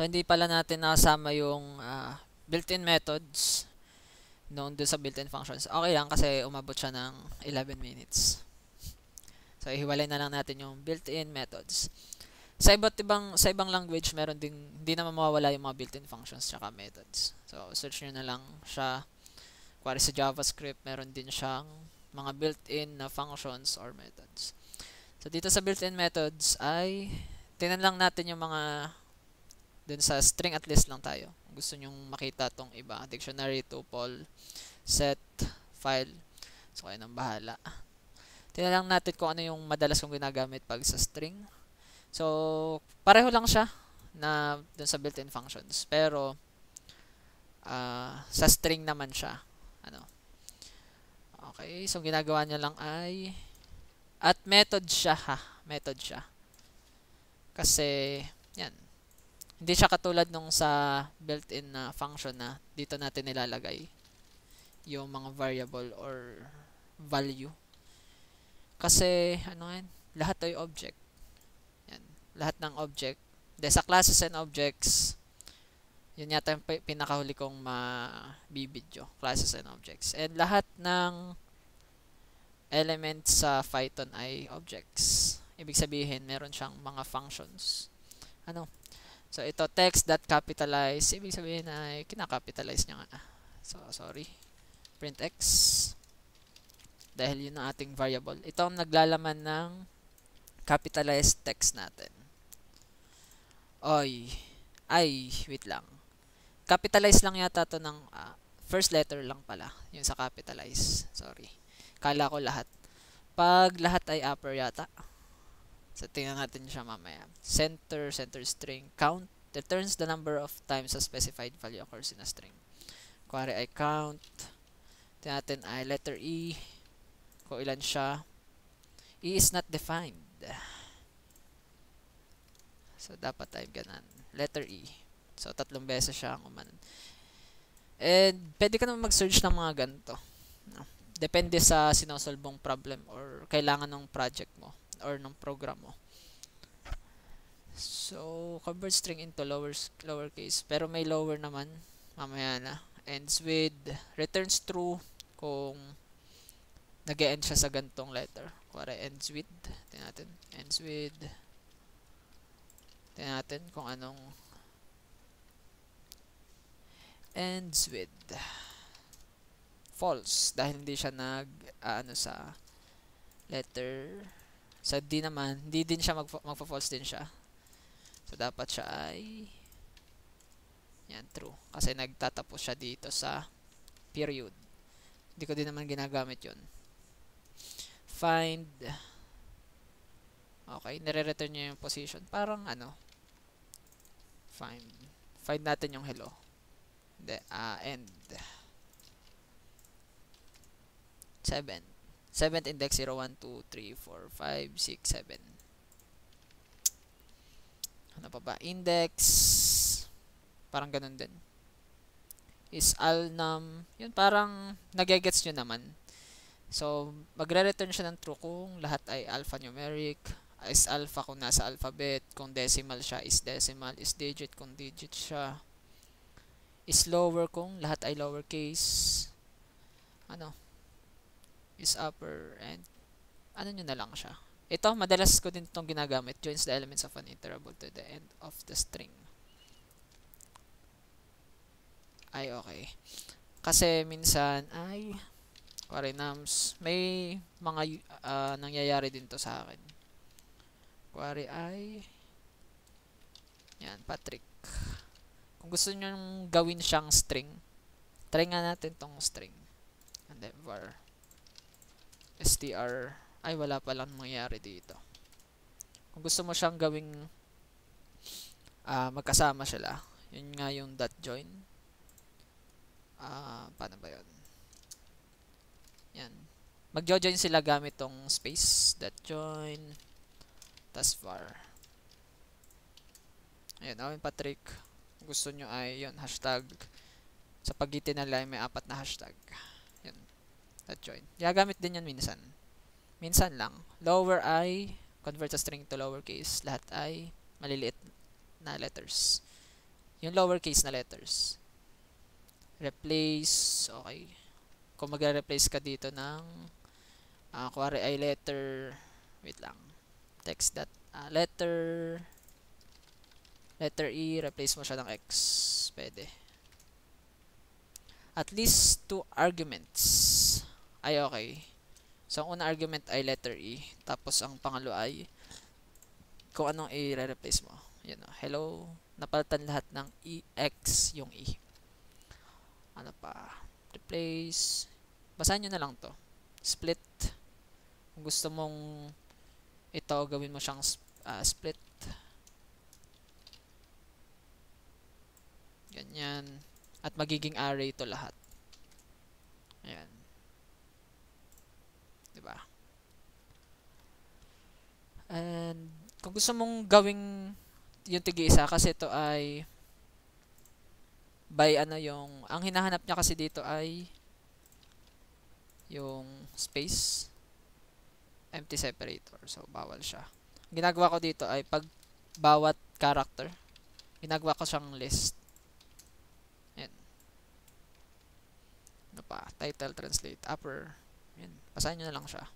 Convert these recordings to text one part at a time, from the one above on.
So, hindi pala natin nakasama yung built-in methods doon sa built-in functions. Okay lang kasi umabot siya ng 11 minutes. So, ihiwalay na lang natin yung built-in methods. Sa ibang language, meron ding, hindi naman mawawala yung mga built-in functions tsaka methods. So, search nyo na lang siya. Kuwari sa JavaScript, meron din siyang mga built-in na functions or methods. So, dito sa built-in methods ay tingnan lang natin yung mga dun sa string at list lang tayo. Kung gusto nyong makita tong iba, dictionary, tuple, set, file. So, kayo nang bahala. Tingnan lang natin kung ano yung madalas kong ginagamit pag sa string. So, pareho lang siya na dun sa built-in functions. Pero, sa string naman siya. Ano? Okay, so ginagawa niya lang ay at method siya ha. Method siya. Kasi, yan. Hindi siya katulad nung sa built-in na function na dito natin nilalagay yung mga variable or value. Kasi, ano yan, lahat ay object. Yan, lahat ng object. Sa classes and objects, yun yata yung pinakahuli kong mabibidyo. Classes and objects. And lahat ng elements sa Python ay objects. Ibig sabihin, meron siyang mga functions. Ano? So, ito, text.capitalize. Ibig sabihin ay kinakapitalize niya nga. So, sorry. Print x. Dahil yun ang ating variable. Ito ang naglalaman ng capitalized text natin. Oy. Ay, wait lang. Capitalize lang yata to ng first letter lang pala. Yun sa capitalize. Sorry. Kala ko lahat. Pag lahat ay upper yata. So, tingnan natin siya mamaya. Center string, count, returns the number of times a specified value occurs in a string. Kuwari ay count. Tingnan natin ay letter E. Kung ilan siya. E is not defined. So, dapat type ganan. Letter E. So, 3 beses siya ang umanan. And, pwede ka naman mag-search ng mga ganito. Depende sa sinosolvong problem or kailangan ng project mo or ng program mo. So, convert string into lowercase. Pero may lower naman. Mamaya na. Ends with, returns true kung nag-e-end siya sa gantong letter. Kuwari, ends with. Tingnan natin. Ends with. Tingnan natin kung anong ends with. False. Dahil hindi siya sa letter. Sa D naman, hindi din siya magpa-false din siya. So, dapat siya ay yan, true. Kasi nagtatapos siya dito sa period. Hindi ko din naman ginagamit yun. Find. Okay, nire-return niya yung position. Parang find. Find natin yung hello. Hindi, end. 7. 7th index 0, 1, 2, 3, 4, 5, 6, 7. Ano pa ba? Index. Parang ganun din. Is alnum. Yun parang nagegets nyo naman. So, magre-return siya ng true kung lahat ay alphanumeric. Is alpha kung nasa alphabet. Kung decimal siya is decimal. Is digit kung digit siya. Is lower kung lahat ay lowercase. Is upper and nyo na lang siya. Ito, madalas ko din itong ginagamit. Joins the elements of an interval to the end of the string. Ay, okay. Kasi minsan, kuwari nums, may mga nangyayari din to sa akin. Kuwari ay, yan, Patrick. Kung gusto nyo gawin siyang string, try nga natin tong string. And then, var. str. Ay, wala palang mangyayari dito. Kung gusto mo siyang gawing magkasama sila, yun nga yung dot join. Paano ba yun? Yan. Mag-join sila gamit tong space. Dot join. Tas var. Ayan, Owen Patrick. Kung gusto nyo ay yun, hashtag. Sa pagitan nila ay may 4 na hashtag. Yan. Dot join. Gagamit din yan minsan. Minsan lang. Lower ay convert a string to lowercase. Lahat ay maliliit na letters. yung lowercase na letters. Replace, okay. Kung magre-replace ka dito ng kuwari ay letter, wait lang, text that, letter E, replace mo siya ng X, pwede. At least 2 arguments ay okay. So, ang unang argument ay letter E, tapos ang pangalawa ay kung anong i-replace mo. Yan o, hello, napalitan lahat ng EX yung E. Ano pa? Replace, basahin nyo na lang to. Split, kung gusto mong ito, gawin mo siyang split. Ganyan. At magiging array to lahat. Ayan. Diba? And kung gusto mong gawing yung tig-isa, kasi ito ay by yung ang hinahanap niya kasi dito ay yung space, empty separator. So bawal siya. Ang ginagawa ko dito ay pag bawat character, ginagawa ko siyang list. Ayan. Ano pa? Title, translate, upper. Ayan. Basahin nyo na lang siya.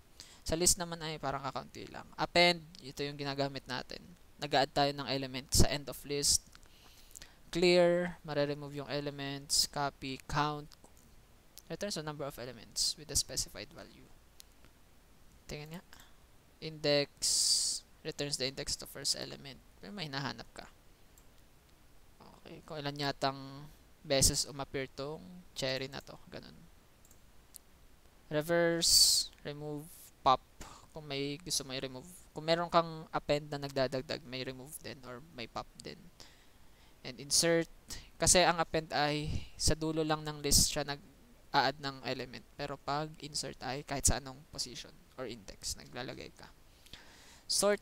Sa list naman ay parang kakaunti lang. Append, ito yung ginagamit natin. Nag-add tayo ng element sa end of list. Clear, mare-remove yung elements. Copy, count. Returns the number of elements with the specified value. Tingnan nga. Index, returns the index to first element. Pero may hinahanap ka. Okay, kung ilan yatang beses umappear tong cherry na to. Ganun. Reverse, remove, pop. Kung may gusto mo i-remove. Kung meron kang append na nagdadagdag, may remove din or may pop din. And insert, kasi ang append ay sa dulo lang ng list siya nag-add ng element. Pero pag insert ay kahit sa anong position or index, naglalagay ka. Sort,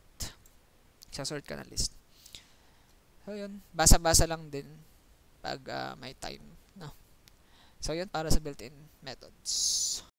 sort ka ng list. So yun, basa-basa lang din pag may time. No? So yun para sa built-in methods.